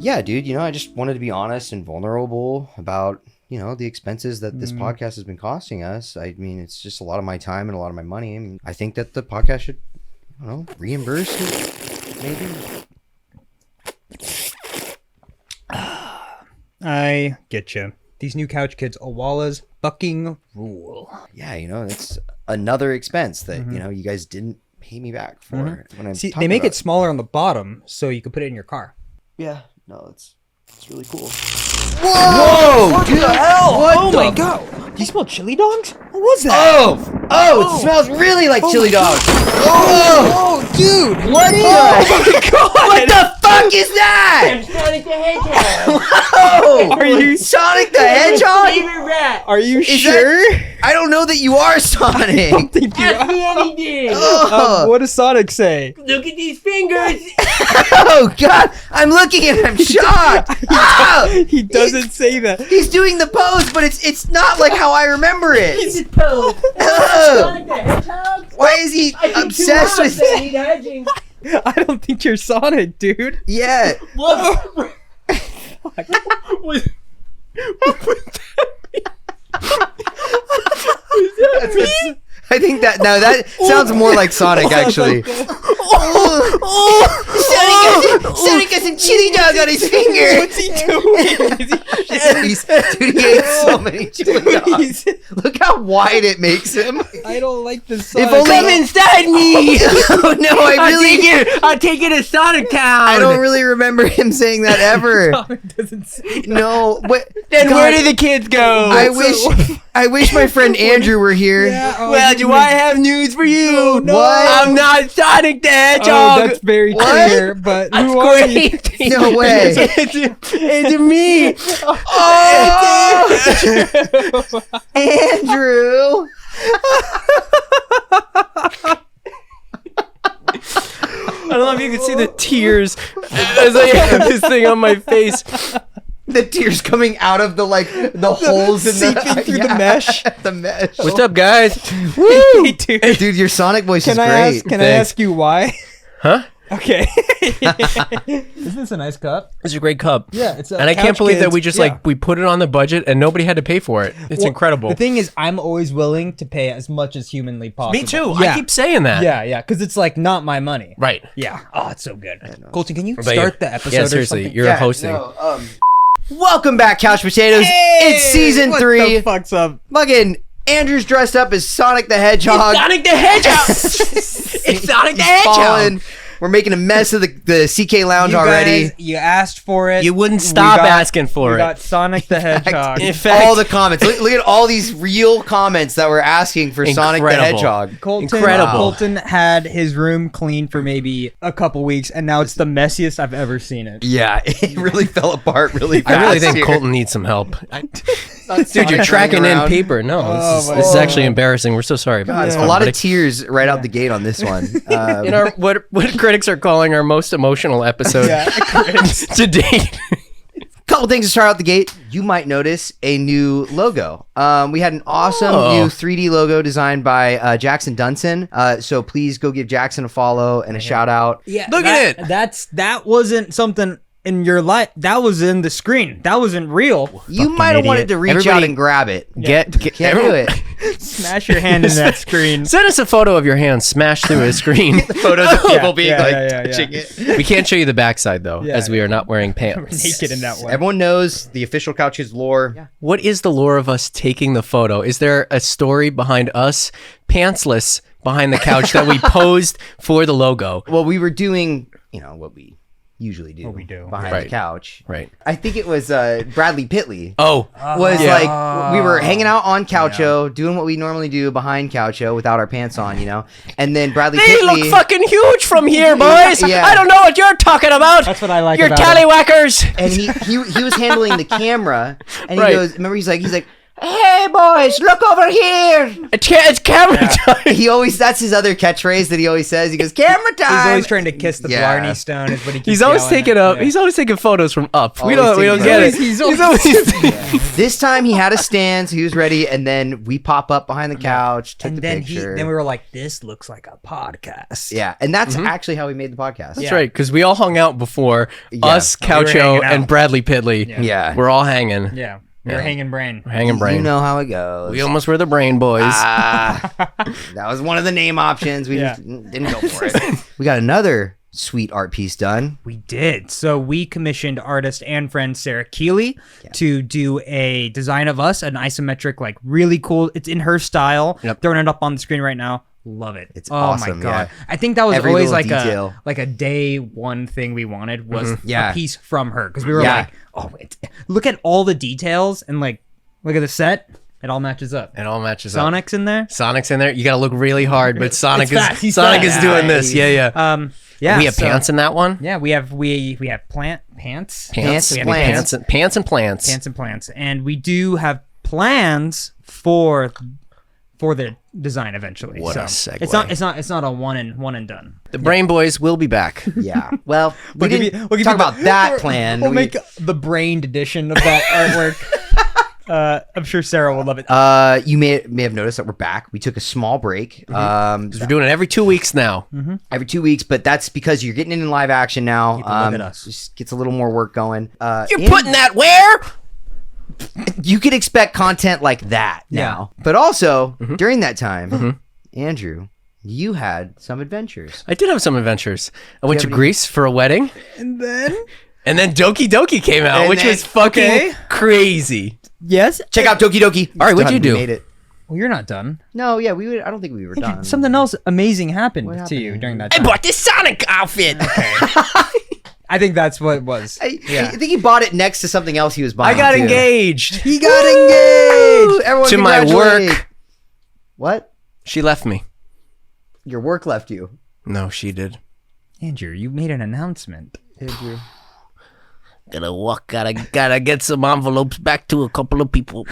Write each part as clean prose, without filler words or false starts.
Yeah, dude, I just wanted to be honest and vulnerable about, the expenses that this podcast has been costing us. I mean, it's just a lot of my time and a lot of my money. I mean, I think that the podcast should, reimburse it, maybe. I get you. These new couch kids, Awalas fucking rule. Yeah, it's another expense that, you guys didn't pay me back for. When See, they make it smaller on the bottom so you can put it in your car. Yeah, no, it's really cool. Whoa! What dude, the hell? What my god! Do you smell chili dogs? What was that? Oh, it smells really like chili dogs. Oh, dude! What the? Oh my god! What the fuck is that? I'm Sonic the Hedgehog. Whoa! Are you Sonic the Hedgehog? Favorite rat. Are you sure? I don't know that you are Sonic. Think you Ask me anything. what does Sonic say? Look at these fingers. Oh god, I'm looking at him. I'm shocked. He doesn't say that. He's doing the pose, but it's not like how I remember it. This is pose. Oh. Sonic the Hedgehog. Why is he obsessed with that need hedging. I don't think you're Sonic, dude. Yeah. What? I think that sounds more like Sonic actually. Sonic got some chili dog on his finger. What's he doing? Dude, he ate so many chili dogs. Look how wide it makes him. I don't like this Sonic. If only Come inside me. Oh no, I'll take you to Sonic Town. I don't really remember him saying that ever. Sonic doesn't say that. No, but Then God, where do the kids go? I wish my friend Andrew were here. Yeah, Well, do I have news for you? No. What? I'm not Sonic the Oh, Hedgehog. that's very What? clear, but That's who are you? great. No way. It's me. Oh, Andrew. I don't know if you can see the tears as I have this thing on my face. The tears coming out of the holes in Seeping through the mesh. The mesh. What's up, guys? Hey, dude. Dude, your Sonic voice is Can I great. ask? Can I ask you why? Huh? Okay. Isn't this a nice cup? It's a great cup. Yeah, it's. And I can't believe that we just we put it on the budget and nobody had to pay for it. It's incredible. The thing is, I'm always willing to pay as much as humanly possible. Me too. Yeah. I keep saying that. Yeah, because it's like not my money. Right. Yeah. Oh, it's so good. Colton, can you What about start you? the episode? Yeah, or seriously. something? You're hosting. No, welcome back, Couch Potatoes. Hey, it's season what 3. the fuck's up? Fucking Andrew's dressed up as Sonic the Hedgehog. Sonic the Hedgehog. It's Sonic the He's Hedgehog. fallen. We're making a mess of the CK Lounge You already. guys, you asked for it. You wouldn't We stop got- asking for we it. got Sonic the Hedgehog. In fact, all the comments. Look at all these real comments that were asking for Sonic the Incredible. Hedgehog. Colton had his room clean for maybe a couple weeks, and now it's the messiest I've ever seen it. Yeah, it really fell apart really fast. I really think here. Colton needs some help. Dude, Sonic you're tracking running in around. paper. No, Oh, this is my actually God. embarrassing. We're so sorry about God, this. a lot of everybody. tears right out the gate on this one. In our what critics are calling our most emotional episode to date. Couple things to start out the gate. You might notice a new logo. We had an awesome Oh. new 3D logo designed by Jackson Dunson. So please go give Jackson a follow and a shout out. Yeah, Look at it. That wasn't something in your life. That was in the screen. That wasn't real. You might have wanted to reach out Everybody- and grab it. Get Can't do it. Smash your hand in that screen. Send us a photo of your hand smashed through a screen. Photos of people being yeah. touching it. We can't show you the backside though, Yeah, as we are not wearing pants. Naked in that one. Everyone knows the official Couches lore. What is the lore of us taking the photo? Is there a story behind us pantsless behind the couch that we posed for the logo? Well, we were doing, what we usually do. we do. behind Right. the couch. Right. I think it was Bradley Pitley. Oh, Was Yeah. like we were hanging out on Coucho, doing what we normally do behind Coucho without our pants on, and then Bradley they Pitley. look fucking huge from here, boys. Yeah. I don't know what you're talking about. That's what I like You're about it. tallywhackers. and he was handling the camera, and Right. he goes, remember, he's like, Hey boys, look over here. It's camera time. He always, that's his other catchphrase that he always says. He goes, camera time. He's always trying to kiss the Yeah. Blarney Stone. Is what he keeps He's always yelling taking at. up. Yeah. He's always taking photos from up. We Always don't taking get it. photos. He's always- This time he had a stand, so he was ready, and then we pop up behind the couch, took And the then picture. then we were like, this looks like a podcast. Yeah, and that's actually how we made the podcast. That's right, because we all hung out before. Yeah. Us, We were Coucho, hanging out. and Bradley Pidley. Yeah. We're all hanging. Yeah. We're hanging brain. Hanging brain. You know how it goes. We almost were the brain boys. That was one of the name options. We just didn't go for it. We got another sweet art piece done. We did. So we commissioned artist and friend Sarah Keeley to do a design of us, an isometric, like really cool. It's in her style. Yep. Throwing it up on the screen right now. Love it. It's oh awesome, my god. yeah. I think that was Every always little like detail. a day one thing we wanted was Yeah. a piece from her, because we were Yeah. like, oh, look at all the details and like look at the set. It all matches up. It all matches up. Sonic's in there. Sonic's in there. You gotta look really hard, but Sonic It's fast. He's Sonic is fast. doing this. Yeah. Yeah. We have so- pants in that one. Yeah, we have pants. Pants, We have plants. pants and plants. Pants and plants, and we do have plans for the design eventually. What so a segue. It's not a one and done. The Brain Boys will be back. Yeah. Well, we We'll give didn't you- we'll give talk you the- about that plan. We'll We- make the brained edition of that artwork. I'm sure Sarah will love it. you may have noticed that we're back. We took a small break. Because we're doing it every 2 weeks now. Every 2 weeks, but that's because you're getting in live action now. People look at us. Just gets a little more work going. You're and putting that where? you could expect content like that now. But also, during that time, Andrew, you had some adventures. I did have some adventures. I went to have any- Greece for a wedding, And then and then Doki Doki came out, And which then- was fucking okay. crazy. yes. Check out Doki Doki. All right, what'd you Done. We do? Made it. Well, you're not done. No, yeah, we would. I don't think we were done. Something else amazing happened, happened? to you during that I time. bought this Sonic outfit. I think that's what it was. I think he bought it next to something else he was I buying. got too. engaged He got engaged. Everyone to my congratulate. work. What? She left me. Your work left you. No, she did. Andrew, you made an announcement. Andrew. Gotta get some envelopes back to a couple of people.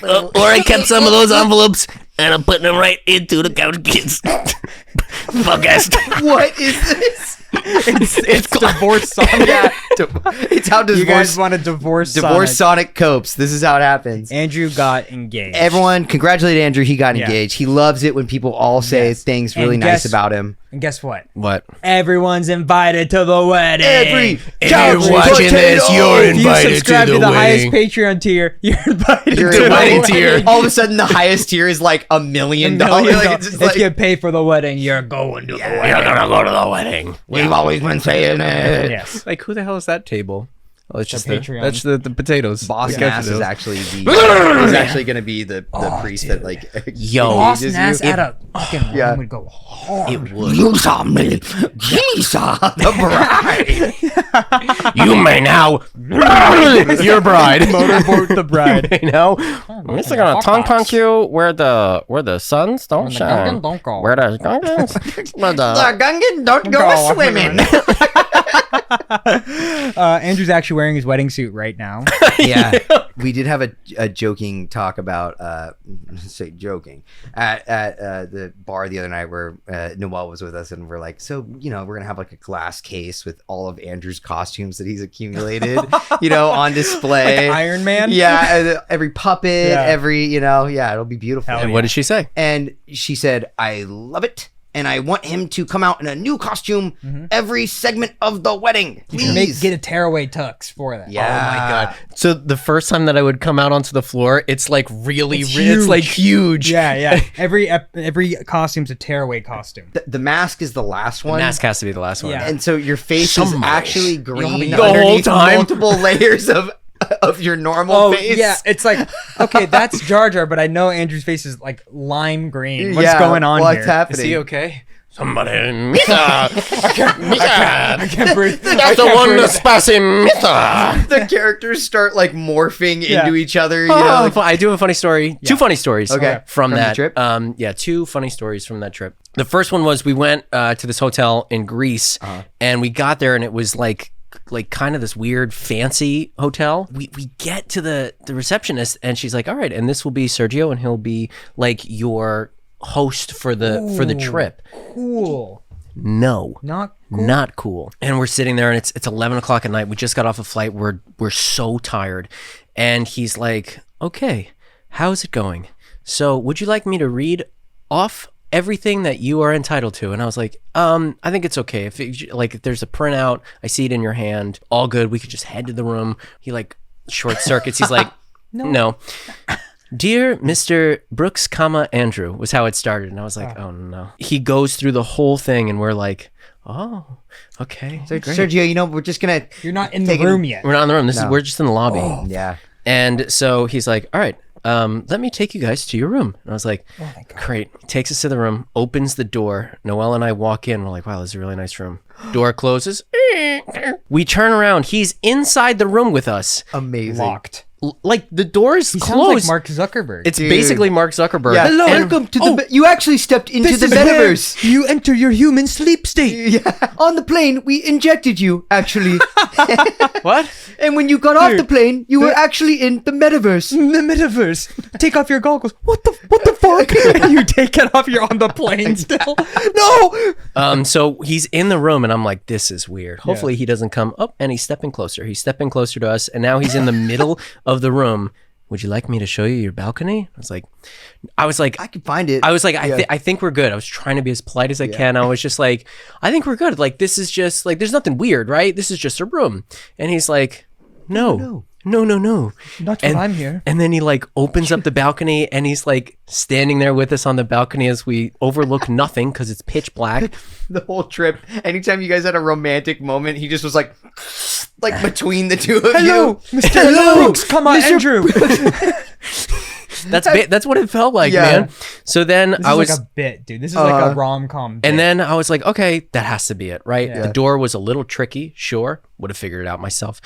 Or I kept some of those envelopes and I'm putting them right into the Couch Kids podcast. What is this? It's divorce Sonic. It's how You guys divorce want to divorce Sonic copes. This is how it happens. Andrew got engaged. Everyone, congratulate Andrew. He got Yeah. engaged. He loves it when people all say Yes. things And really nice guess- about him. And guess what? What? Everyone's invited to the wedding. If you're watching this, you're If you invited subscribe to to the the highest wedding. Patreon tier, you're invited You're to the invited wedding. tier. All of a sudden, the highest tier is like $1 million. Like, it's just If like, you pay for the wedding, you're going to the wedding. You're gonna go to the wedding. we've always been saying it. Yes. Like, who the hell is that table? Oh, it's just Patreon. that's the potatoes. Boss The Nass potatoes. is actually is actually going to be the priest that like Yo. Boss engages Nass you. at a fucking wedding Yeah. would go hard. You saw me. You saw the bride. You may now your bride. Motorboat the bride. You know, I'm just gonna tongue punk you where the suns don't shine. Gungan don't go. Where the Gungans? Where the Gungan, don't go swimming. Andrew's actually wearing his wedding suit right now. Yeah, we did have a joking talk about say joking at the bar the other night where Noel was with us, and we're like, so we're gonna have like a glass case with all of Andrew's costumes that he's accumulated, on display. Like Iron Man? Yeah, every puppet, Yeah. every it'll be beautiful. And what did she say? And she said, I love it. And I want him to come out in a new costume every segment of the wedding. Please. Get a tearaway tux for that. Yeah. Oh my god! So the first time that I would come out onto the floor, it's like really, It's it's like huge. huge. Yeah. Every costume's a tearaway costume. The mask is the last one. Mask has to be the last one. Yeah. And so your face is Somebody. actually green The whole underneath time. multiple layers of your normal face. yeah. It's like, okay, that's Jar Jar, but I know Andrew's face is like lime green. What's Yeah, going on what's here? happening? Is he okay? Somebody, Misa, I can't breathe. that's the one that's passing, Misa. The characters start like morphing Yeah. into each other. I do have a funny story. Two funny stories. Okay. From From the that trip? two funny stories from that trip. The first one was we went to this hotel in Greece, and we got there and it was like like kind of this weird fancy hotel. We get to the receptionist and she's like, all right, and this will be Sergio and he'll be like your host for the trip. Cool. No. Not cool. Not cool. And we're sitting there and it's 11 o'clock at night. We just got off a flight. We're so tired. And he's like, okay, how's it going? So would you like me to read off everything that you are entitled to? And I was like, I think it's okay. If there's a printout, I see it in your hand, all good. We could just head to the room. He like short circuits. He's like, no. Dear Mr. Brooks, Andrew was how it started. And I was like, oh no. He goes through the whole thing and we're like, oh, okay. So, Sergio, we're just gonna. You're not in the room yet. We're not in the room. We're just in the lobby. Oh. Yeah. And so he's like, all right, let me take you guys to your room. And I was like, great. He takes us to the room, opens the door. Noelle and I walk in. We're like, wow, this is a really nice room. Door closes. We turn around. He's inside the room with us. Amazing. Locked. Like the door is He closed. sounds like Mark Zuckerberg. It's basically Mark Zuckerberg. Yeah. Hello, welcome to the. You actually stepped into the metaverse. You enter your human sleep state. Yeah. On the plane, we injected you, actually. What? And when you got off the plane, you were actually in the metaverse. The metaverse. Take off your goggles. What the fuck? You take it off. You're on the plane still. No. So he's in the room, and I'm like, this is weird. Hopefully he doesn't come up, and he's stepping closer. He's stepping closer to us, and now he's in the middle of the room. Would you like me to show you your balcony? I was like, I can find it. I was like, I think we're good. I was trying to be as polite as I can. I was just like, I think we're good. Like, this is just like, there's nothing weird, right? This is just a room. And he's like, no. Not when I'm here. And then he like opens up the balcony and he's like standing there with us on the balcony as we overlook nothing because it's pitch black. The whole trip, anytime you guys had a romantic moment, he just was like between the two of Hello, you. Mr. Brooks, come on, Andrew. That's what it felt like, Yeah. man. So then This I is was like a bit, dude. This is like a rom-com bit. and then I was like, okay, that has to be it, right? Yeah. The door was a little tricky, sure. Would have figured it out myself.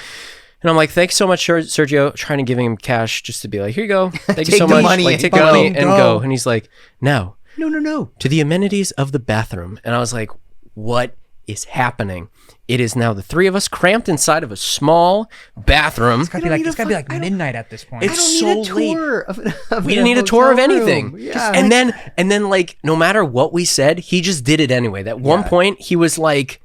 And I'm like, thanks so much, Sergio. Trying to give him cash just to be like, here you go. Thank you Take so the much. money Like, and take the go. money and go. And he's like, now No. to the amenities of the bathroom. And I was like, what is happening? It is now the three of us cramped inside of a small bathroom. it's gotta be like midnight at this point. It's so late. We We didn't need a tour of anything. Yeah. And then like no matter what we said, he just did it anyway. At one point he was like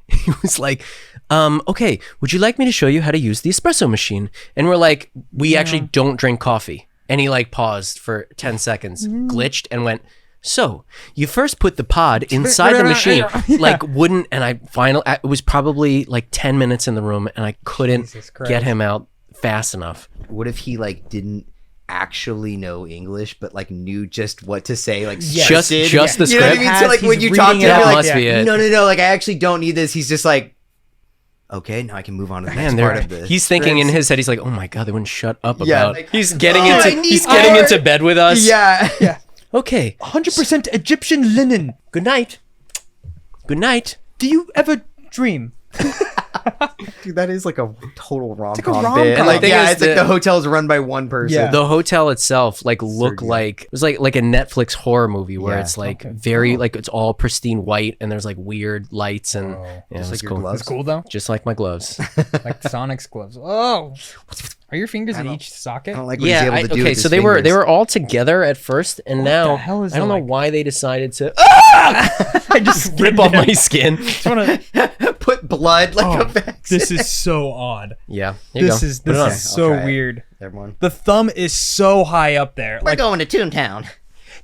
okay, would you like me to show you how to use the espresso machine? And we're like, we actually don't drink coffee. And he like paused for 10 seconds, glitched and went, so you first put the pod inside the machine, like wouldn't, and it was probably like 10 minutes in the room and I couldn't Jesus Christ. get him out fast enough. What if he didn't actually know English, but knew just what to say, Just the You know what I script. mean? So He's when you talk to reading him, it you're out. like, Must be it. no, I actually don't need this. He's just like, okay, now I can move on to the next Man, part of this. he's thinking in his head, he's like, oh my God, they wouldn't shut up Yeah, about like, he's getting I into need he's getting more. into bed with us. Yeah. Okay. 100% Egyptian linen. Good night. Good night. Do you ever dream? Dude, that is like a total rom-com like a rom-com. bit. And the thing is it's like that- the hotel's run by one person. Yeah. The hotel itself looked Sergio. like it was like a Netflix horror movie where Yeah. it's very it's all pristine white and there's weird lights and yeah, Just it was like your cool. gloves. It's cool though. Just like my gloves. Like Sonic's gloves. Oh, are your fingers in each socket? I don't like what he's able to do okay, with so his they fingers. were all together at first and now hell is I don't it know like- why they decided to I just rip off my skin. just wanna, put blood a vaccine. this is so odd. Yeah. Here you This go. is Put it on. so I'll try it. weird. Everyone. The thumb is so high up there. We're going to Toontown.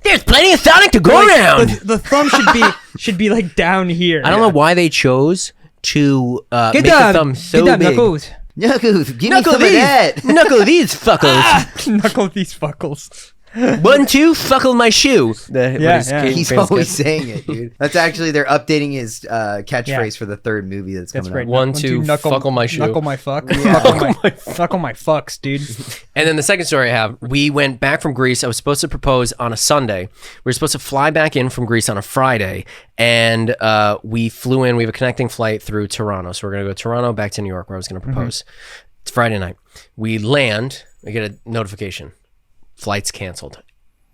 There's plenty of Sonic to go around. The thumb should be like down here. I don't know why they chose to make down. the thumb so Get down, big. Knuckles. Knuckles, give Knuckle me some of these, that. knuckle these fuckles. Knuckle these fuckles. 1, 2, fuckle my shoe. He's always saying it, dude. That's actually they're updating his catchphrase for the third movie that's coming right. up. 1, 2, fuckle my shoe. Knuckle my fuck. Knuckle my fucks, dude. And then the second story I have, we went back from Greece. I was supposed to propose on a Sunday. We were supposed to fly back in from Greece on a Friday. And we flew in. We have a connecting flight through Toronto. So we're going to go to Toronto, back to New York, where I was going to propose. It's Friday night. We land. We get a notification. Flight's canceled.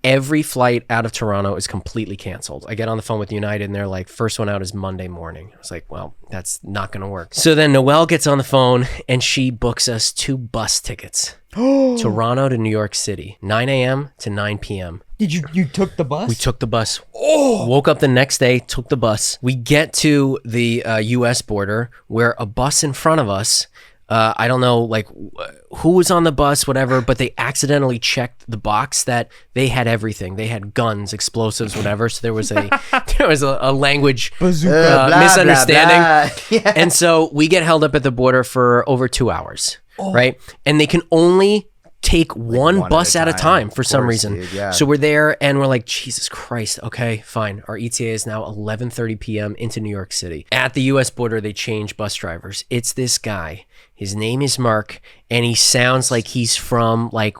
every flight out of Toronto is completely canceled. I get on the phone with United and they're like, first one out is Monday morning. I was like, well, that's not going to work. So then Noelle gets on the phone and she books us 2 bus tickets. Toronto to New York City, 9 a.m. to 9 p.m. Did you took the bus? We took the bus. Woke up the next day, took the bus. We get to the U.S. border where a bus in front of us, I don't know like who was on the bus, whatever, but they accidentally checked the box that they had everything. They had guns, explosives, whatever. So there was a language misunderstanding. Blah, blah. Yeah. And so we get held up at the border for over 2 hours, right? And they can only take one bus at a time for some reason. Dude, yeah. So we're there and we're like, Jesus Christ. Okay, fine. Our ETA is now 11:30 p.m. into New York City. At the U.S. border, they change bus drivers. It's this guy. His name is Mark, and he sounds like he's from like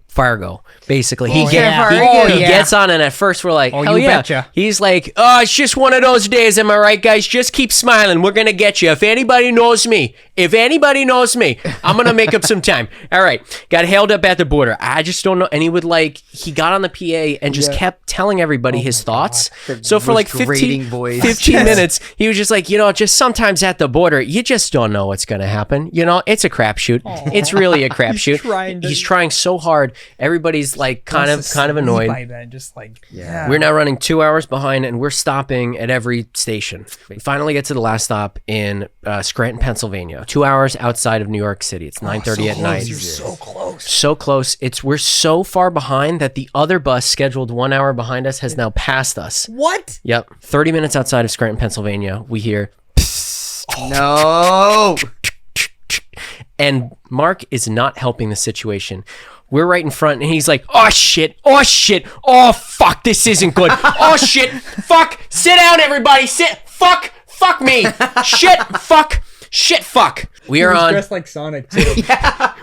Fargo, basically. He gets on, and at first we're like, hell you yeah. betcha. He's like, oh, it's just one of those days. Am I right, guys? Just keep smiling. We're gonna get you. If anybody knows me, I'm gonna make up some time. All right. Got held up at the border. I just don't know. And he got on the PA and just kept telling everybody his thoughts. So for like 15 minutes, he was just like, just sometimes at the border, you just don't know what's gonna happen. It's a crapshoot. It's really a crapshoot. He's trying so hard. Everybody's like kind of annoyed. By then, just like We're now running 2 hours behind, and we're stopping at every station. We finally get to the last stop in Scranton, Pennsylvania. 2 hours outside of New York City. It's 9:30 at night. You're so close. So close. We're so far behind that the other bus scheduled 1 hour behind us has now passed us. What? Yep. 30 minutes outside of Scranton, Pennsylvania, we hear No. And Mark is not helping the situation. We're right in front, and he's like, oh, shit. Oh, fuck, this isn't good. Oh, shit. Fuck. Sit down, everybody. Fuck me. Shit, fuck. We are on dressed like Sonic, too.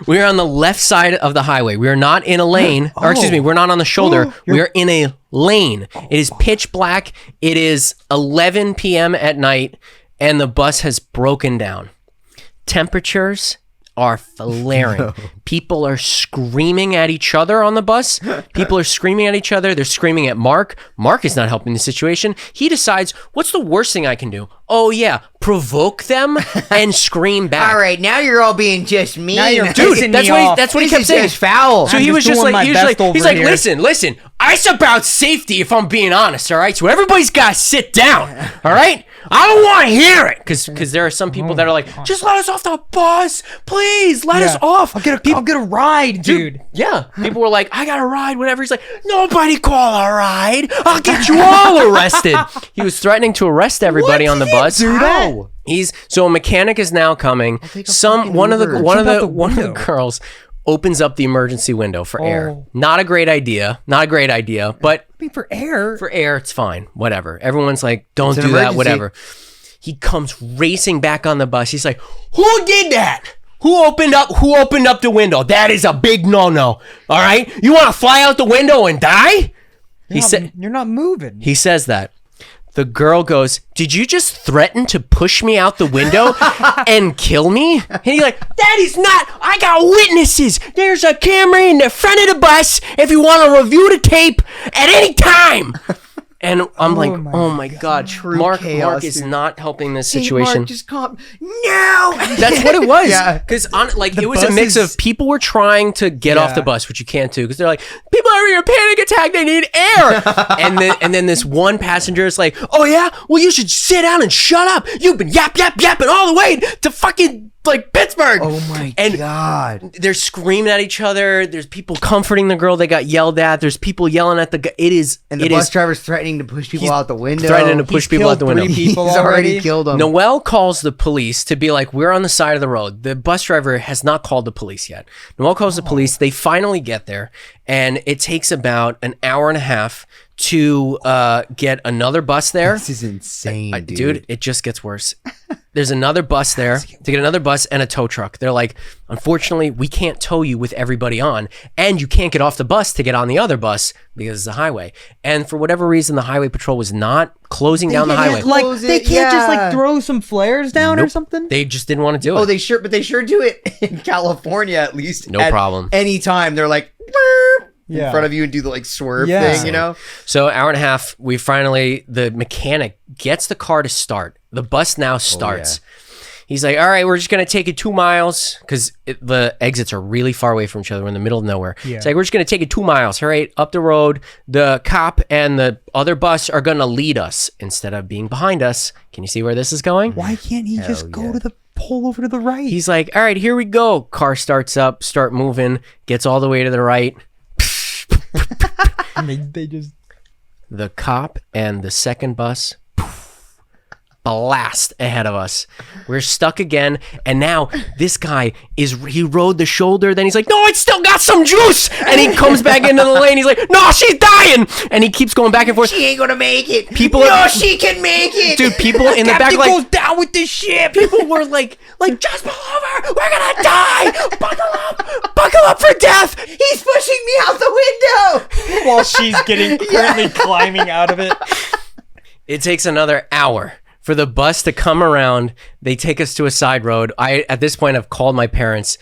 We are on the left side of the highway. We are not in a lane. Or excuse me, we're not on the shoulder. We are in a lane. It is pitch black. It is 11 p.m. at night, and the bus has broken down. Temperatures are flaring. People are screaming at each other on the bus. People are screaming at each other. They're screaming at Mark. Mark is not helping the situation. He decides, what's the worst thing I can do? Oh yeah, provoke them and scream back. All right, now you're all being just mean. Now you're Dude, pissing that's me what off. he kept saying. It's foul. So I'm he was just doing like, my best over he's like, here. listen, it's about safety if I'm being honest, all right? So everybody's got to sit down, all right? I don't want to hear it. Because there are some people that are like, just let us off the bus. Please, let us off. I'll get a ride, dude. Yeah. People were like, I got a ride, whatever. He's like, nobody call a ride. I'll get you all arrested. He was threatening to arrest everybody on the bus. Do that? So a mechanic is now coming. One of the girls opens up the emergency window for air. Not a great idea. But I mean, for air, it's fine. Whatever. Everyone's like, don't do that, whatever. He comes racing back on the bus. He's like, who did that? Who opened up the window? That is a big no-no. All right? You want to fly out the window and die? you're not moving. He says that. The girl goes, did you just threaten to push me out the window and kill me? And he's like, that is not, I got witnesses. There's a camera in the front of the bus if you want to review the tape at any time. And I'm oh my God. Mark is not helping this situation. Hey, Mark, just calm. No! That's what it was. Yeah. Because it was a mix of people were trying to get off the bus, which you can't do because they're like, people are having a panic attack, they need air. and then this one passenger is like, oh yeah? Well, you should sit down and shut up. You've been yapping all the way to fucking like Pittsburgh. Oh my God. They're screaming at each other. There's people comforting the girl they got yelled at. There's people yelling at the guy. And the bus driver's threatening to push people out the window. Threatening to push people out the window. He's already killed them. Noelle calls the police to be like, we're on the side of the road. The bus driver has not called the police yet. Noelle calls the police. They finally get there. And it takes about an hour and a half to get another bus there. This is insane, dude. It just gets worse. There's another bus there to get another bus and a tow truck. They're like, unfortunately, we can't tow you with everybody on, and you can't get off the bus to get on the other bus because it's a highway. And for whatever reason, the highway patrol was not closing down the highway. They can't just like throw some flares down or something. They just didn't want to do it. But they sure do it in California at least. No problem. Anytime they're like, Yeah. in front of you and do the like swerve Yeah. thing, you know? So hour and a half, the mechanic gets the car to start. The bus now starts. He's like, all right, we're just going to take it 2 miles because the exits are really far away from each other. We're in the middle of nowhere. Yeah. It's like, we're just going to take it 2 miles. All right, up the road. The cop and the other bus are going to lead us instead of being behind us. Can you see where this is going? Why can't he just go to the pole over to the right? He's like, all right, here we go. Car starts up, start moving, gets all the way to the right. And they just... The cop and the second bus blast ahead of us. We're stuck again, and now this guy he rode the shoulder, then he's like, no, it's still got some juice, and he comes back into the lane. He's like, no, she's dying, and he keeps going back and forth. She ain't gonna make it. People She can make it. dude, people in the back Captain like goes down with this ship. people were like just pull over, we're gonna die, buckle up for death. He's pushing me out the window. While she's currently climbing out of it. It takes another hour for the bus to come around. They take us to a side road. At this point, I've called my parents.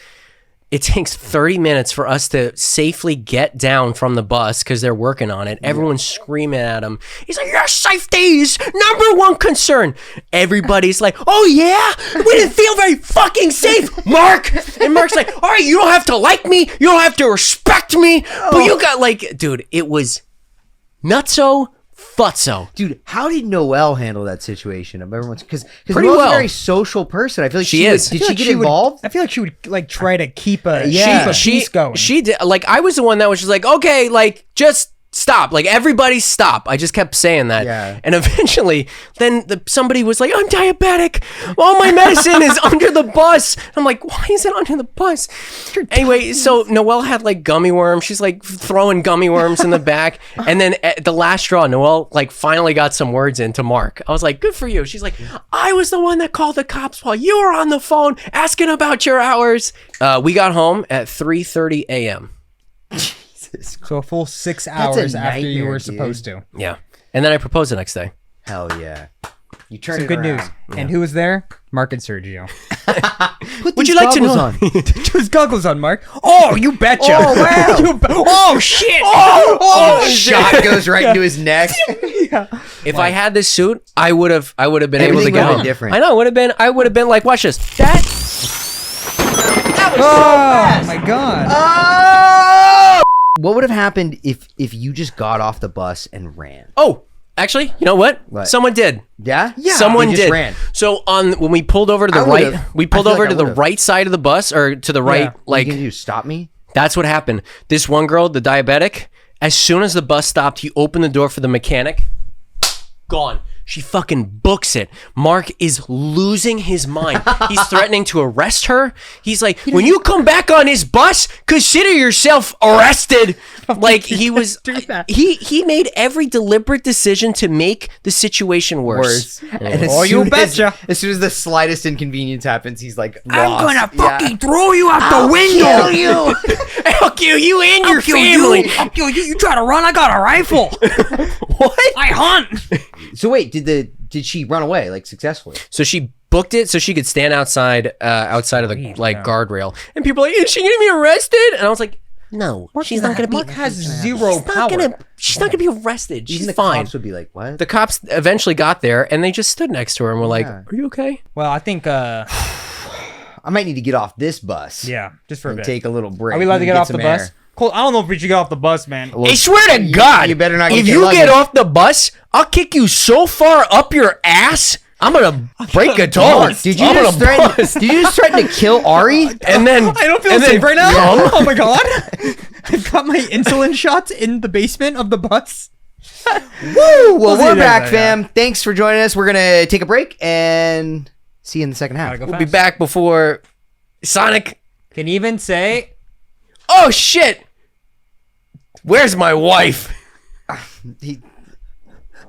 It takes 30 minutes for us to safely get down from the bus because they're working on it. Everyone's screaming at him. He's like, your safety is number one concern. Everybody's like, oh yeah? We didn't feel very fucking safe, Mark. And Mark's like, all right, you don't have to like me. You don't have to respect me. But you got like, dude, it was nutso. Futso. Dude, how did Noelle handle that situation of everyone's? Because Pretty Noelle's well. a very social person. I feel like She is. Did she get involved? I feel like she would like try to keep a Yeah. piece going. She did. Like, I was the one that was just like, okay, like, just stop. Like, everybody stop. I just kept saying that. Yeah. And eventually, then somebody was like, I'm diabetic. All my medicine is under the bus. I'm like, why is it under the bus? Anyway, so Noelle had like gummy worms. She's like throwing gummy worms in the back. And then at the last straw, Noelle like finally got some words in to Mark. I was like, good for you. She's like, I was the one that called the cops while you were on the phone asking about your hours. We got home at 3:30 a.m. So a full 6 hours after you nightmare, were dude. supposed to. Yeah. And then I proposed the next day. Hell yeah. You turned So it good news. around. And who was there? Mark and Sergio. Put Would these you like to goggles know? on. Put his goggles on, Mark. Oh, you betcha. Oh, wow. Oh, shit. Oh, Shot goes right into his neck. If I had this suit, I would have been able to Everything get would've been home. different. I know. I would have been like, watch this. That Oh, my God. Oh! What would have happened if you just got off the bus and ran? Oh, actually, you know what? What? Someone did. Yeah? Someone They just did. ran. So when we pulled over to the I right, would've. we pulled I feel over like to I the would've. right side of the bus, or to the right, Like, like you stop me? that's what happened. This one girl, the diabetic, as soon as the bus stopped, he opened the door for the mechanic. Gone. She fucking books it. Mark is losing his mind. He's threatening to arrest her. He's like, when you come back on his bus, consider yourself arrested. Like he was, he made every deliberate decision to make the situation worse. And as Oh, you soon as- betcha. As soon as the slightest inconvenience happens, he's like, I'm lost. gonna Yeah. fucking throw you out the window. Kill you. I'll kill you and your Kill family. you. I'll kill you. You try to run, I got a rifle. What? I hunt. So wait, did she run away like successfully? So she booked it so she could stand outside of the like guardrail, and people are like, is she gonna be arrested? And I was like, no, she's not gonna be. Mark has zero power. She's not gonna be arrested. She's Even the fine. cops would be like, what? The cops eventually got there, and they just stood next to her and were like, Yeah. "Are you okay?" Well, I think, I might need to get off this bus. yeah, just for a And bit. take a little break. Are we allowed to and get off the some bus? air. Cole, I don't know if we should get off the bus, man. Well, I swear to God, you better not If get you luggage. get off the bus, I'll kick you so far up your ass. I'm gonna break a toe. Did you just threaten to kill Ari? And then I don't feel and then safe right now. come. Oh my God. I've got my insulin shots in the basement of the bus. Woo! Well, We'll see we're you back, later, fam. Thanks for joining us. We're gonna take a break and see you in the second half. Gotta go We'll be fast. back before Sonic. Can you even say, Oh shit! Where's my wife?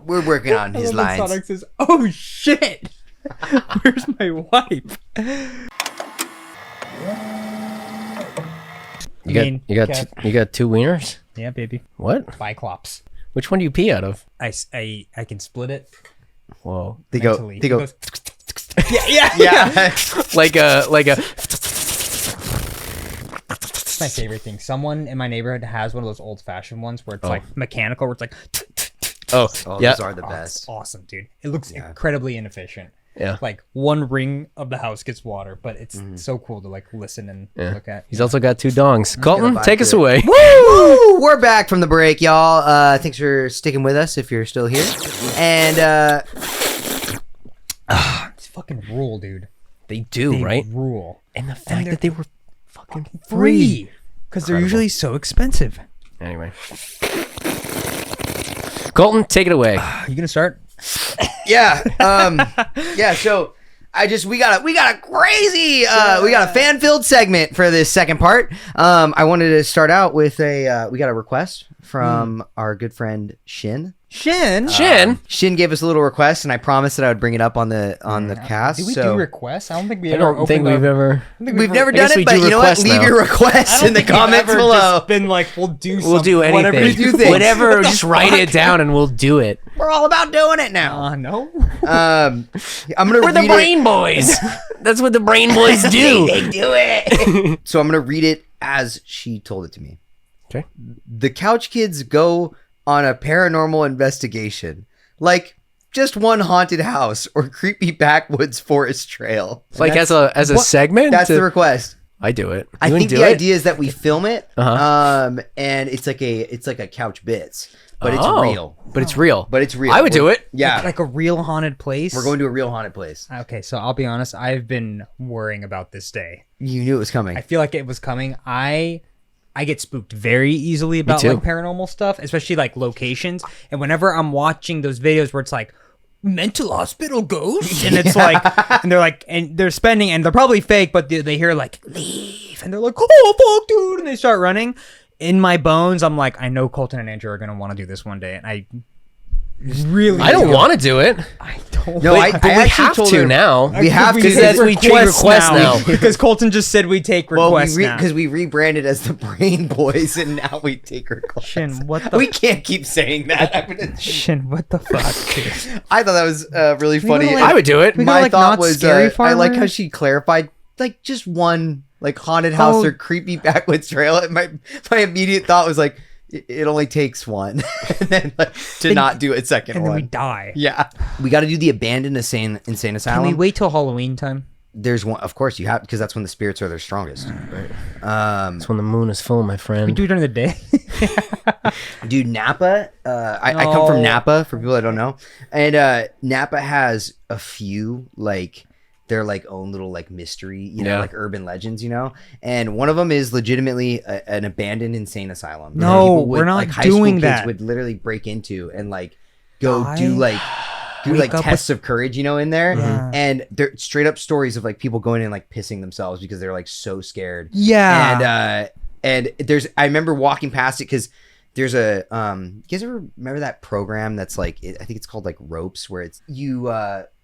We're working on his lines. Sonic says, oh shit. Where's my wife? You got two wieners? Yeah, baby. What? Biclops. Which one do you pee out of? I can split it. Whoa. They go. mentally. They It go. goes- yeah. Yeah. like a That's my favorite thing. Someone in my neighborhood has one of those old-fashioned ones where it's like mechanical, where it's like. Oh, yeah. Those are the Oh, best. it's awesome, dude. It looks incredibly inefficient. Yeah. Like one ring of the house gets water, but it's so cool to like listen and look at. He's also got 2 dongs. Colton, vibe take to us it. away. Woo! We're back from the break, y'all. Thanks for sticking with us if you're still here. And It's fucking rule, dude. They do, They right? rule. And the fact that they were fucking Free. Because they're usually so expensive. Anyway. Colton, take it away. Are you gonna start? yeah, so we got a crazy we got a fan-filled segment for this second part. I wanted to start out with we got a request from our good friend Shin. Shin. Shin gave us a little request, and I promised that I would bring it up on the cast. Did we so do requests? I don't think we I ever don't think we've ever. we've never done guess we it, but do you know what? requests Leave now. your requests in the comments below. Just been like, we'll do. We'll do anything. Whatever you do. Things. Whatever, just write it down and we'll do it. We're all about doing it now. No. I'm gonna We're the read brain boys. That's what the brain boys do. They do it. So I'm gonna read it as she told it to me. Okay. The Couch Kids go on a paranormal investigation, like just one haunted house or creepy backwoods forest trail. Like as a segment. That's the request. I do it. I You think wanna do the it? idea is that we film it, and it's like a couch bits, but it's real. But it's real. But it's real. I would do it. Yeah, Like a real haunted place. we're going to a real haunted place. Okay, so I'll be honest. I've been worrying about this day. You knew it was coming. I feel like it was coming. I get spooked very easily about too. like paranormal stuff, especially like locations. And whenever I'm watching those videos where it's like mental hospital ghosts, and it's like, and they're like, and they're spending, and they're probably fake, but they hear like leave, and they're like, oh fuck, dude, and they start running. In my bones, I'm like, I know Colton and Andrew are gonna want to do this one day, and I really, I don't want to do it. I don't. No, But I we actually have told to her- now. We have to, because we take requests now. because Colton just said we take requests now. because we rebranded as the Brain Boys, and now we take requests. Shin, what the We can't keep saying that. Shin, what the fuck, dude? I thought that was really funny. like- I would do it. We My go, like, thought not was, scary I like farmer? how she clarified, like just one like haunted house Oh. or creepy backwoods trail. And my immediate thought was like, it only takes one, and then like to not do a second And then one. we die. Yeah, we got to do the abandoned insane Can asylum. we wait till Halloween time? There's one, of course you have, because that's when the spirits are their strongest. It's when the moon is full, my We friend. do it during the day. Dude, Napa. I come from Napa. For people that don't know, and Napa has a few like their like own little like mystery, you know, Yeah. like urban legends, you know. And one of them is legitimately an abandoned insane asylum. that No, people we're not like, high school doing kids that. would literally break into and like go Die? do like Wake up tests of courage, you know, in there. Yeah. And they're straight up stories of like people going in and like pissing themselves because they're like so scared. Yeah. And there's, I remember walking past it because there's a you guys ever remember that program that's like I think it's called like Ropes, where it's you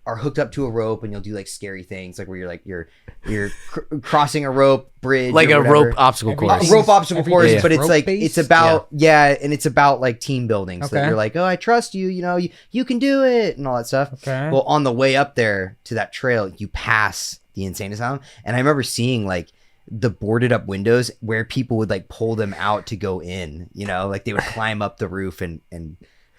are hooked up to a rope and you'll do like scary things, like where you're like you're crossing a rope bridge, Like or a whatever. rope obstacle course. Rope obstacle course, Everything's but it's like rope-based? it's about and it's about like team building. So that Okay. you're like, oh, I trust you, you know, you can do it and all that stuff. Okay. Well, on the way up there to that trail, you pass the insane asylum, and I remember seeing like the boarded up windows where people would like pull them out to go in, you know, like they would climb up the roof and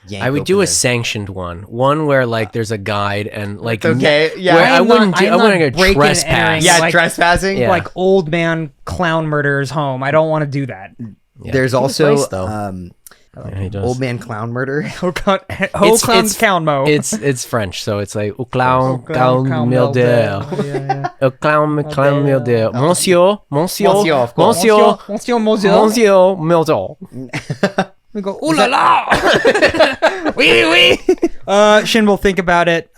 yank I would open do a the- sanctioned one where like there's a guide and like Okay, yeah. where I I'm wouldn't not- do, I'm I not wouldn't go breaking and trespass. entering. yeah, like- trespassing. Yeah. Like old man clown murderers home. I don't want to do that. Yeah. There's He was also nice, though. Yeah, he does. old man clown murder. Ho clowns clown mo. It's French, so it's like au clown clown milder. Au clown milder. Monsieur, Monsieur, of course. Monsieur Moselle. Monsieur milder. We go, ooh la la. Oui. Shin will think about it.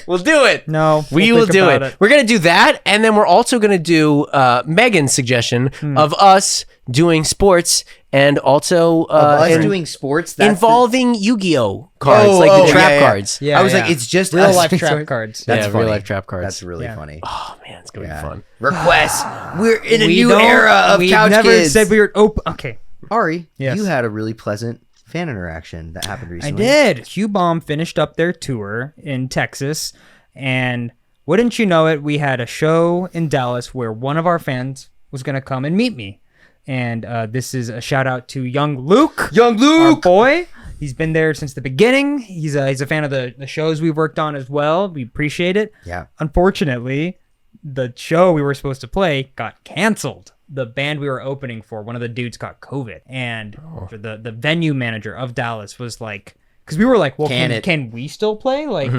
We'll do it. No, We we'll will think do about it. We're gonna do that, and then we're also gonna do Megan's suggestion of us doing sports, and also Us doing sports that's involving Yu-Gi-Oh cards, like the trap cards. Yeah, I was like, it's just real us life doing trap sports. cards. That's Yeah, funny. real life trap cards. That's really Yeah. funny. Oh man, it's gonna be fun. Requests. We're in a We new don't- era of we couch never kids. said we were open. Okay, Ari, Yes. you had a really pleasant fan interaction that happened I recently. did. Hugh Baum finished up their tour in Texas, and wouldn't you know it, we had a show in Dallas where one of our fans was gonna come and meet me. And this is a shout out to young Luke, Young our boy. He's been there since the beginning. He's a fan of the shows we've worked on as well. We appreciate it. Yeah. Unfortunately, the show we were supposed to play got canceled. The band we were opening for, one of the dudes got COVID, and the venue manager of Dallas was like, because we were like, well, can we still play? Like,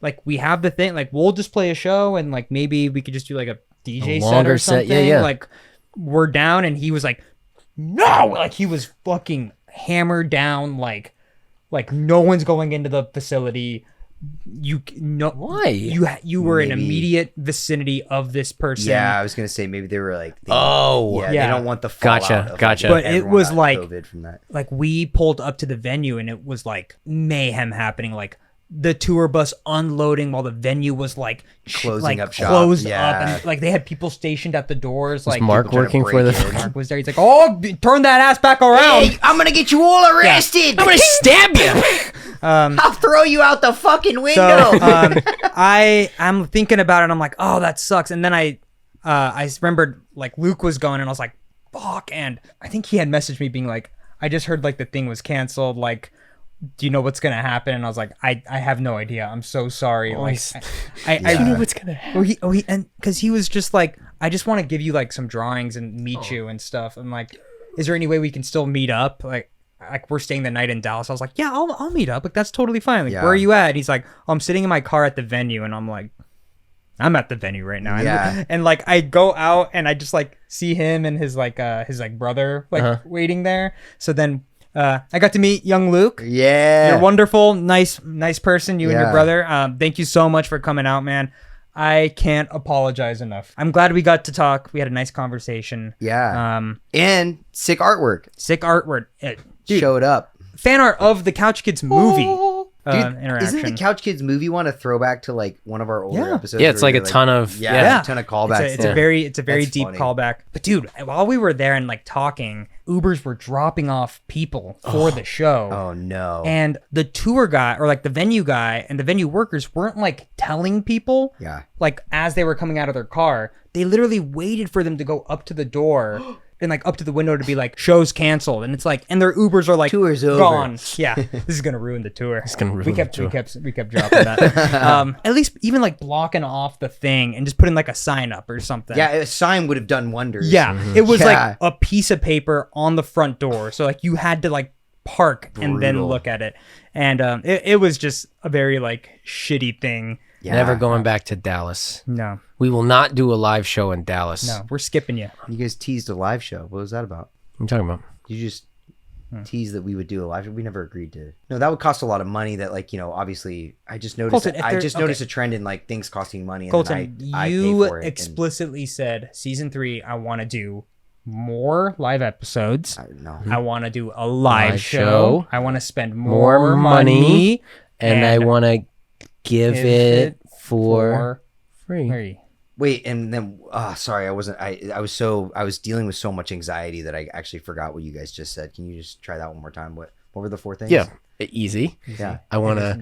like we have the thing, like we'll just play a show, and like maybe we could just do like a DJ set or something. Yeah. Like we're down, and he was like, no, like he was fucking hammered down, like no one's going into the facility. Why? You were in Maybe. immediate vicinity of this person. Yeah, I was gonna say maybe they were like, they don't want the fallout of, Gotcha. like, But it everyone was got like- COVID from that. Like we pulled up to the venue and it was like mayhem happening. Like the tour bus unloading while the venue was like Closing up shop. closed Yeah. up, and like they had people stationed at the doors. Was Like Mark people trying to working for break the? in. Mark was there. He's like, "Oh, turn that ass back around." Hey, I'm gonna get you all arrested. I'm gonna stab you. I'll throw you out the fucking window. So I'm thinking about it and I'm like, oh, that sucks. And then I remembered like Luke was going and I was like, fuck. And I think he had messaged me being like, I just heard like the thing was canceled. Like, do you know what's gonna happen? And I was like, I have no idea. I'm so sorry. Like, I You know what's gonna happen. and because he was just like, I just want to give you like some drawings and meet you and stuff. I'm like, is there any way we can still meet up? Like we're staying the night in Dallas. I was like, yeah, I'll meet up. Like that's totally fine. Like Yeah. where are you at? And he's like, I'm sitting in my car at the venue, and I'm like, I'm at the venue right now. Yeah. And like I go out and I just like see him and his brother like waiting there. So then I got to meet young Luke. Yeah. You're wonderful, nice person, you and your Yeah. brother. Thank you so much for coming out, man. I can't apologize enough. I'm glad we got to talk. We had a nice conversation. Yeah. And sick artwork. Sick artwork. Dude, Showed up. fan art of the Couch Kids movie. Dude, Interaction. isn't the Couch Kids movie one a throwback to like one of our older Yeah. episodes? Yeah, it's where like a you're ton of Yeah. a ton of callbacks. It's a very That's deep funny. callback. But dude, while we were there and like talking, Ubers were dropping off people for the show. Oh no. And the tour guy or like the venue guy and the venue workers weren't like telling people Yeah. like as they were coming out of their car. They literally waited for them to go up to the door and like up to the window to be like, show's canceled. And it's like, and their Ubers are like, Tour's over. gone. Yeah. This is going to ruin the tour. It's gonna ruin the tour. We kept dropping that. At least even like blocking off the thing and just putting like a sign up or something. Yeah, a sign would have done wonders. Yeah. It was Yeah. like a piece of paper on the front door. So like you had to like park and then Brutal. look at it. And it was just a very like shitty thing. Yeah. Never going back to Dallas. No, We will not do a live show in Dallas. no, we're skipping you. You guys teased a live show. What was that about? What are you talking about? You just teased that we would do a live show. We never agreed to. No, that would cost a lot of money. That like, you know, obviously I just noticed Colton, if I there- just okay. noticed a trend in like things costing money and Colton, then I pay you for it. explicitly said season 3, I want to do more live episodes. I don't know. I want to do a live Live show. show. I want to spend More more money. money. And I want to give it for free. free. Wait, and then sorry, I was dealing with so much anxiety that I actually forgot what you guys just said. Can you just try that one more time? What were the 4 things? Yeah, easy. Yeah. I want to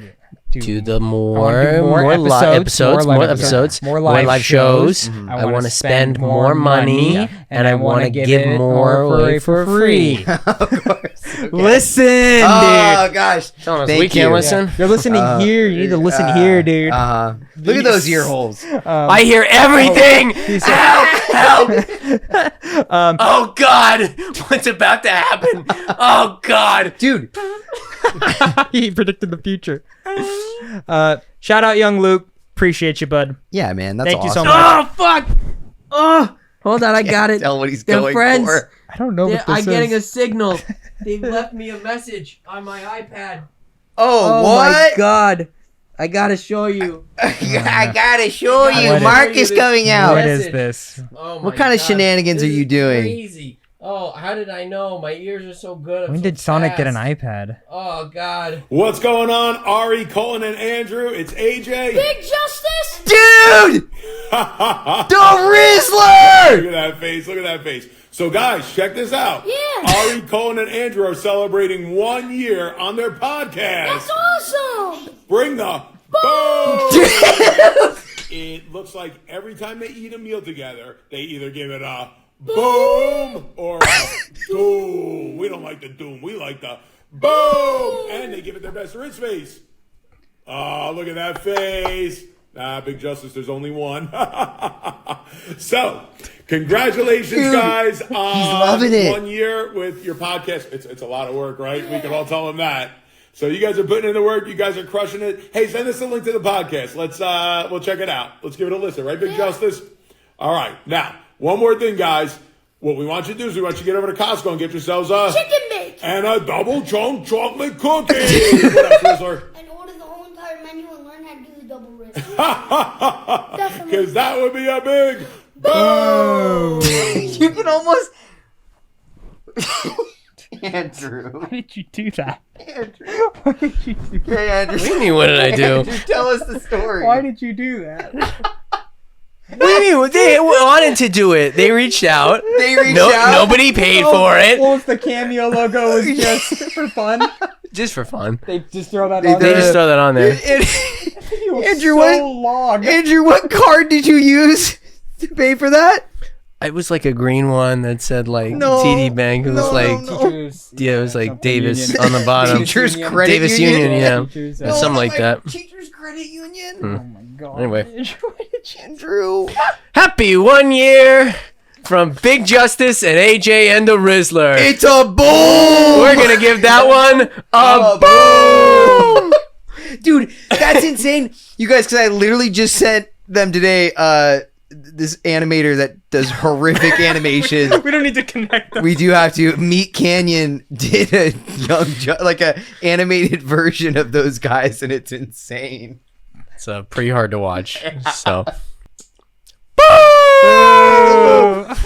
do the I wanna do more episodes, more episodes, more more live live shows. shows. I want to spend more money, and I want to give more away for free. Of course. Okay. Listen, Oh dude. gosh. Telling us Thank we can't you. listen. You're listening here. You need to listen here, dude. Look at those ear holes. I hear everything. Help! Oh God! What's about to happen? Oh God! Dude, He predicted the future. Shout out, young Luke. Appreciate you, bud. yeah, man, that's Thank you awesome. so much. Oh fuck! Oh, hold on, I got it. Tell what he's They're going friends. for. I don't know what this I'm getting a is. signal. They've left me a message on my iPad. Oh, my what? God! I gotta show you. I gotta show I you. gotta Mark show you is this coming out. What is message. this? Oh my What kind of God. shenanigans This are you is doing? Crazy. Oh, how did I know? My ears are so good. I'm When so did Sonic get an fast. iPad? Oh God! What's going on, Ari, Colin, and Andrew? It's AJ. Big Justice? Dude! The Rizzler! Look at that face. Look at that face. So, guys, check this out. Yeah. Ari, Colin, and Andrew are celebrating 1 year on their podcast. That's awesome! Bring the boom! It looks like every time they eat a meal together, they either give it a boom or doom. We don't like the doom. We like the boom. And they give it their best or its face. Oh, look at that face. Nah, Big Justice, there's only one. So, congratulations, guys, on loving it. 1 year with your podcast. It's a lot of work, right? We can all tell him that. So you guys are putting in the work. You guys are crushing it. Hey, send us a link to the podcast. We'll check it out. Let's give it a listen, right, Big Justice? All right. Now, one more thing, guys. What we want you to do is we want you to get over to Costco and get yourselves a Chicken bake. and a double chunk chocolate cookie. What up, Twizzler? And order the whole entire menu and learn how to do the double wrist. Because that would be a big boom. You can almost. Andrew. Why did you do that? Andrew. Why did you do that? Hey, Andrew. What do you mean, what did I do? Andrew, tell us the story. Why did you do that? What do you mean? They wanted to do it. They reached out. They reached out? Nobody paid for it. What was the cameo logo? Was just for fun. Just for fun. They just throw that They on They there. just throw that on there. It was Andrew, so what- long. Andrew, what card did you use to pay for that? It was like a green one that said like No. TD Bank. It was No, like no, no. Teachers, yeah, it was like something Davis union. on the bottom. Teachers Credit Davis Union? Union, yeah. Teachers, Or something like that. Teachers Credit Union. Oh my god. Anyway. Andrew. Happy 1 year from Big Justice and AJ and the Rizzler. It's a boom. We're gonna give that one a boom. Dude, that's insane. You guys, because I literally just sent them today this animator that does horrific animation. We don't need to connect them. We do have to. Meat Canyon did a like a animated version of those guys, and it's insane. It's pretty hard to watch. So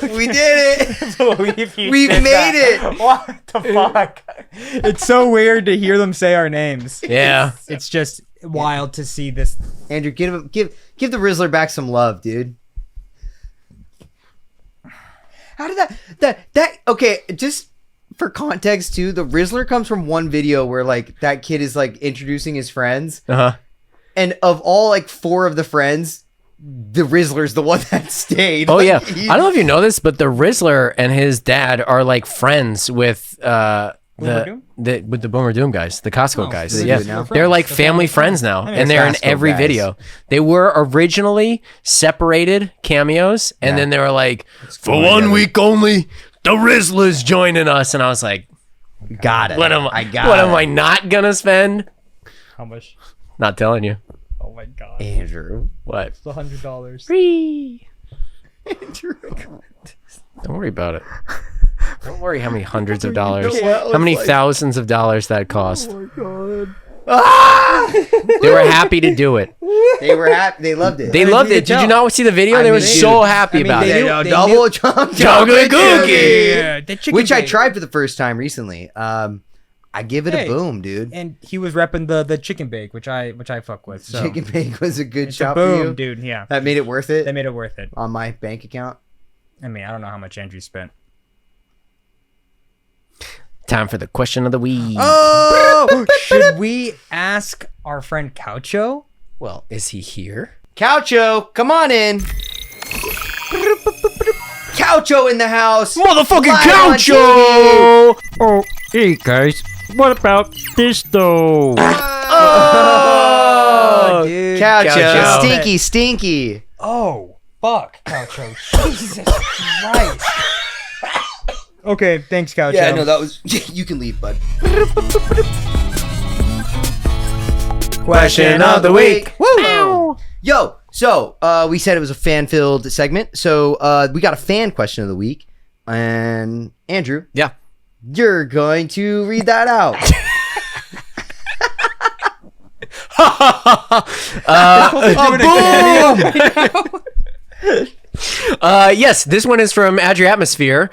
We did it. Believe you We've did made that. it. What the fuck? It's so weird to hear them say our names. yeah. It's just wild to see this. Andrew, give the Rizzler back some love, dude. How did that okay, just for context too, the Rizzler comes from one video where like that kid is like introducing his friends, Uh-huh. and of all like 4 of the friends, the Rizzler's the one that stayed. Oh Like, yeah. he- I don't know if you know this, but the Rizzler and his dad are like friends with Boomer with the Boomer Doom guys, the Costco guys. they Yeah, do now? they're like family friends now, and they're in Costco every guys. video. They were originally separated cameos, and then they were like, for going 1 together. week only, the Rizzler's joining us, and I was like, got it. what am I not gonna spend? How much? Not telling you. Oh my god. Andrew. What? It's $100. Free. Andrew. Don't worry about it. Don't worry how many hundreds of dollars, know what? I how many was like- thousands of dollars that cost. Oh my god. They were happy to do it. They were happy. They loved it. They loved you it. could Did you tell. not see the video? I They were mean, so dude, happy about they it. knew- double chocolate cookie. Yeah, the chicken Which I bake. tried for the first time recently. I give it Hey. a boom, dude. And he was repping the chicken bake, which I fuck with. So Chicken bake was a good it's a shot for you. boom, dude. Yeah, That made it worth they it made it worth it. on my bank account. I mean, I don't know how much Andrew spent. Time for the question of the week. Oh, should we ask our friend Caucho? Well, is he here? Caucho, come on in. Caucho in the house. Motherfucking Live on Caucho! Oh, hey guys, what about this though? Oh, dude. Caucho, stinky, stinky. Oh, fuck, Caucho. Jesus Christ. Okay, thanks, Caucho. Yeah, no, that was. You can leave, bud. Question of the week. Woo! Yo, so we said it was a fan-filled segment, so we got a fan question of the week, and Andrew, Yeah. you're going to read that out. Yes, this one is from Adri Atmosphere,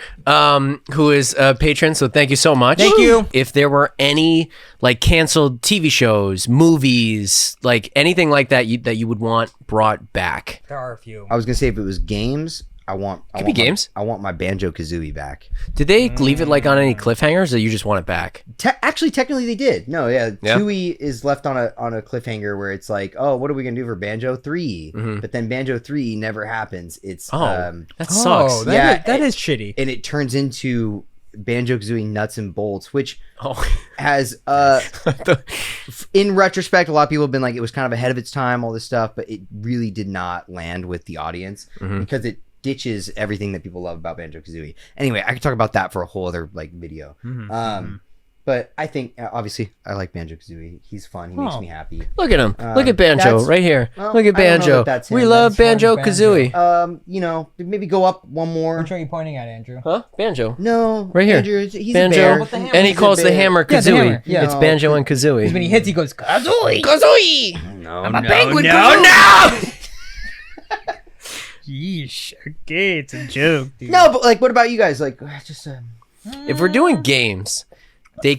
who is a patron, so thank you so much. Thank you. If there were any like canceled TV shows, movies, like anything like that you would want brought back. There are a few. I was gonna say if it was games, I want games. I want my Banjo-Kazooie back. Did they leave it like on any cliffhangers, or you just want it back? Actually, technically, they did. No, yeah. Yeah? Tui is left on a cliffhanger where it's like, oh, what are we gonna do for Banjo 3? But then Banjo 3 never happens. It's That sucks. Oh, Yeah, that is shitty. and it turns into Banjo-Kazooie Nuts and Bolts, which Oh. has in retrospect, a lot of people have been like, it was kind of ahead of its time, all this stuff, but it really did not land with the audience because it ditches everything that people love about Banjo-Kazooie. Anyway, I could talk about that for a whole other like video. But I think obviously I like Banjo-Kazooie. He's fun. He makes me happy. Look at him. Look at Banjo that's- right here. well, Look at I don't know Banjo. that that's We him. love That's Banjo Kazooie. You know, maybe go up one more. Which one are you pointing at, Andrew? Huh? Banjo. No, Right here. Andrew, he's Banjo. a bear. And he calls the hammer Yeah, the Kazooie. hammer. Yeah. It's Banjo and Kazooie. When he hits, he goes, Kazooie! Kazooie! No, I'm a no, penguin. no, No! Yeesh. Okay, it's a joke, dude. no. But like, what about you guys? Like, just If we're doing games, they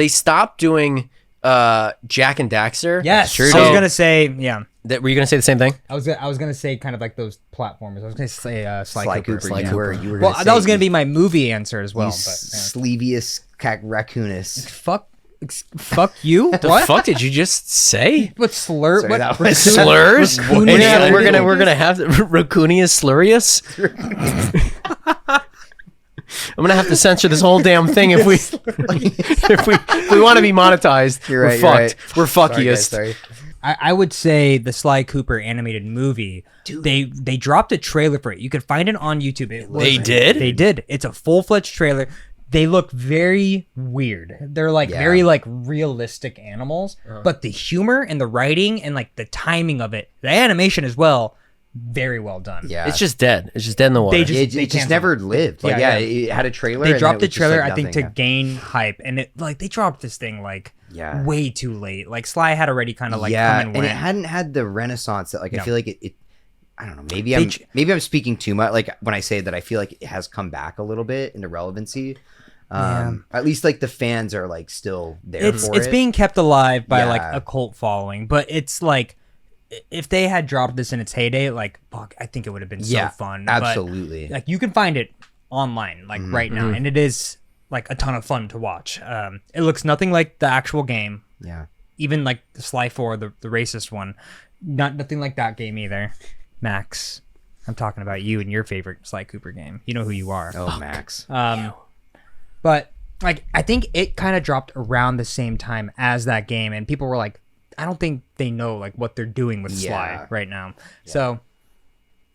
stopped doing Jack and Daxter. Yes. Sure I was did. gonna say, yeah. Were you gonna say the same thing? I was gonna say kind of like those platformers. I was gonna say Sly Cooper. Sly you Cooper. were Well, say that was gonna you- be my movie answer as well. you But sleeviest raccoonus. fuck you. The What? fuck did you just say? What slur? Sorry, what that was- Slurs? Raccoonius We're gonna have Raccoonius Slurius. I'm gonna have to censor this whole damn thing if we want to be monetized. You're right, We're you're fucked. right. We're Sorry, guys, fuckiest. sorry. I would say the Sly Cooper animated movie. They dropped a trailer for it. You can find it on YouTube. They did? They did. It's a full-fledged trailer. They look very weird. They're like Yeah. very like realistic animals, but the humor and the writing and like the timing of it, the animation as well, very well done. Yeah, It's just dead. It's just dead in the water. They it just canceled never lived. Like, Yeah, it had a trailer. They and dropped it the was just, trailer, like, I think, to nothing. gain hype, and it like they dropped this thing like Yeah. way too late. Like Sly had already kind of like yeah, come and and went. it hadn't had the renaissance that like I No. feel like it I don't know. Maybe They I'm ch- maybe I'm speaking too much. Like when I say that, I feel like it has come back a little bit into relevancy. At least like the fans are like still there. It's for it. being kept alive by like Yeah. a cult following, but it's like if they had dropped this in its heyday, like fuck, I think it would have been so fun. But, Absolutely. like you can find it online like right now, and it is like a ton of fun to watch. It looks nothing like the actual game. yeah. Even like the Sly 4, the racist one, nothing like that game either. Max, I'm talking about you and your favorite Sly Cooper game. You know who you are. Oh, Max. But like I think it kind of dropped around the same time as that game, and people were like, I don't think they know like what they're doing with Sly Yeah. right now. So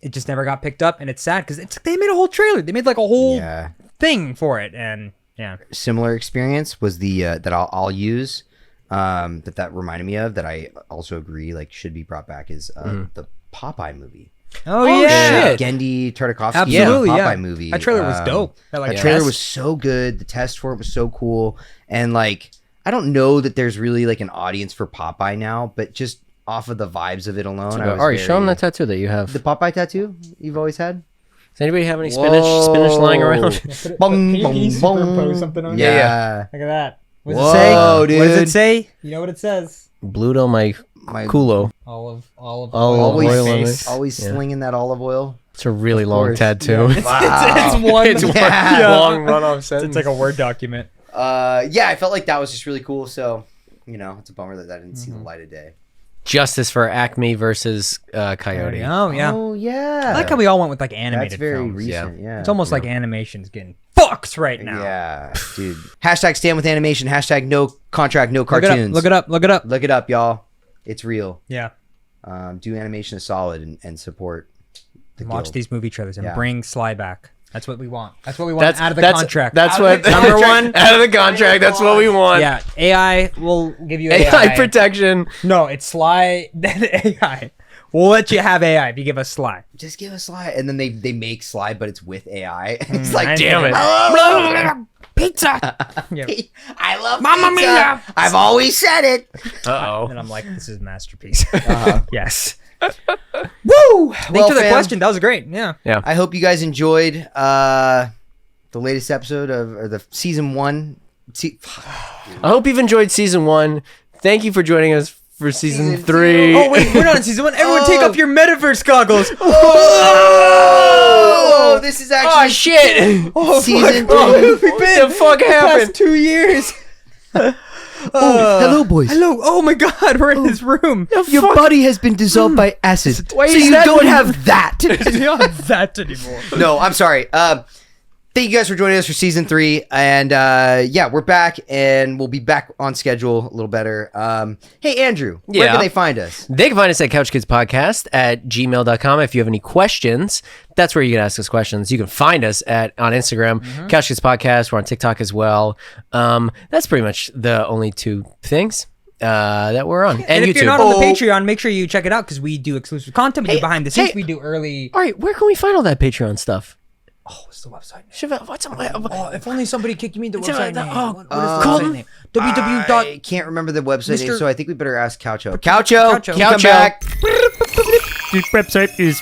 it just never got picked up, and it's sad because they made a whole trailer. They made like a whole Yeah. thing for it, and yeah. Similar experience was the that I'll use that reminded me of that I also agree like should be brought back is the Popeye movie. Oh, shit. Gendy Tartakovsky Absolutely, Popeye yeah. movie. That trailer was dope. That, like, That trailer test. was so good. The test for it was so cool. And like, I don't know that there's really like an audience for Popeye now, but just off of the vibes of it alone. I was Ari, show him very- that tattoo that you have. the Popeye tattoo you've always had. Does anybody have any spinach lying around? Bum, bum, bum. something on Yeah. Look at that. What Whoa, does it say? dude. What does it say? You know what it says? Bluto my My culo. Olive Olive always oil on face. it. always Yeah. slinging that olive oil. It's a really long course. tattoo. It's one. It's one Yeah. long run-off sentence. It's like a Word document. Yeah, I felt like that was just really cool. So, you know, it's a bummer that didn't see the light of day. Justice for Acme versus Coyote. Oh yeah. Oh yeah. I like how we all went with like animated That's very films. recent. Yeah. It's almost like animation's getting fucked right now. Yeah, dude. Hashtag stand with animation. Hashtag no contract, no Look it up. cartoons. Look it up. Look it up. Look it up, y'all. It's real. Yeah. Do animation is solid and support the Watch guild. these movie trailers and Yeah. bring Sly back. That's what we want. That's what we want out of the contract. That's Out of what the number contract. one out of the contract. That's what we want. Yeah. AI will give you AI protection. No, it's Sly. Then AI. We'll let you have AI if you give us Sly. Just give us Sly, and then they make Sly, but it's with AI. It's like, Damn it. Pizza. Yeah. I love Mamma pizza. mia. I've always said it. Uh-oh. And I'm like, this is a masterpiece. Yes. Woo! Thanks for the question. That was great. Yeah. I hope you guys enjoyed the latest episode of the season 1. I hope you've enjoyed season 1. Thank you for joining us for season 3. Oh wait, we're not in season 1. Everyone, take off your metaverse goggles. Oh! Oh, this is actually Oh shit! season Oh, 3. what the fuck happened? 2 years. Hello, boys. Hello. Oh my God, we're in this room. Your body has been dissolved by acid, Why so is you that- don't have that. You don't have that anymore. No, I'm sorry. Thank you guys for joining us for season 3, and yeah, we're back, and we'll be back on schedule a little better. Hey, Andrew, where Yeah. can they find us? They can find us at couchkidspodcast@gmail.com. If you have any questions, that's where you can ask us questions. You can find us on Instagram, Couch Kids Podcast. We're on TikTok as well. That's pretty much the only 2 things that we're on. And if YouTube. you're not on the Patreon, make sure you check it out because we do exclusive content. We do behind the scenes. hey. We do early. All right, where can we find all that Patreon stuff? Oh, what's the website? What's on Oh, if only somebody kicked me the website name. oh, What is the Colton? website name? www. I can't remember the website name, Mr. so I think we better ask Coucho. Coucho, Coucho. can you come Coucho. back? The website is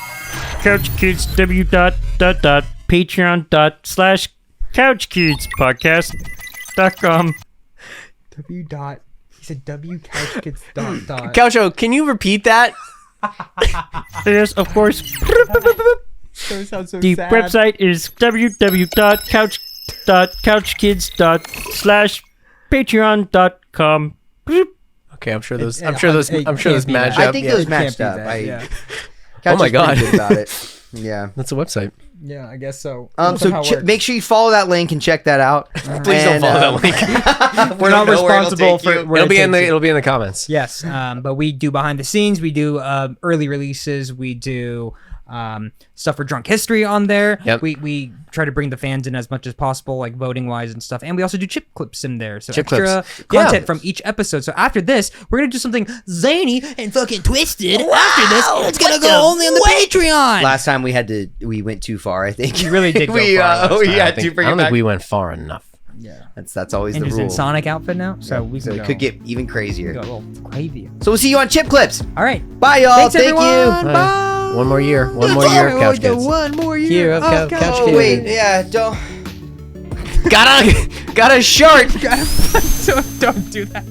couchkids.patreon.com. W dot. He said W couch kids dot dot. Coucho, can you repeat that? Yes, of course. So sounds so The sad. website is www.couchkids.patreon.com. Okay, I'm sure those. It- I'm sure those. it I'm sure can't those be match that. up. I think yeah. those It can't matched be up. that, yeah. Coucho's my God. pretty good about it. Yeah. That's a website. Yeah, I guess so. So make sure you follow that link and check that out. Please don't follow that link. We're not responsible for. where It'll be it in the. takes you. It'll be in the comments. Yes, but we do behind the scenes. We do early releases. We do stuff for Drunk History on there. Yep. We try to bring the fans in as much as possible, like voting wise and stuff. And we also do chip clips in there, so Chip extra clips. content Yeah. from each episode. So after this, we're gonna do something zany and fucking twisted. After this, it's gonna go only on the Patreon. Last time we went too far. I think We really did go we far last we time. had I to think, bring I it don't back. think we went far enough. Yeah, That's always and the he's rule. in Sonic outfit now, so we So can it go, could get even crazier. go a little crazy. So we'll see you on Chip Clips. All right, Bye, y'all. thanks Thank everyone. you. Bye. One more year. One more year, Couch Kids. One more year. Year of Oh, Couch Oh Kids. wait, yeah, don't. Got a shirt. Don't do that.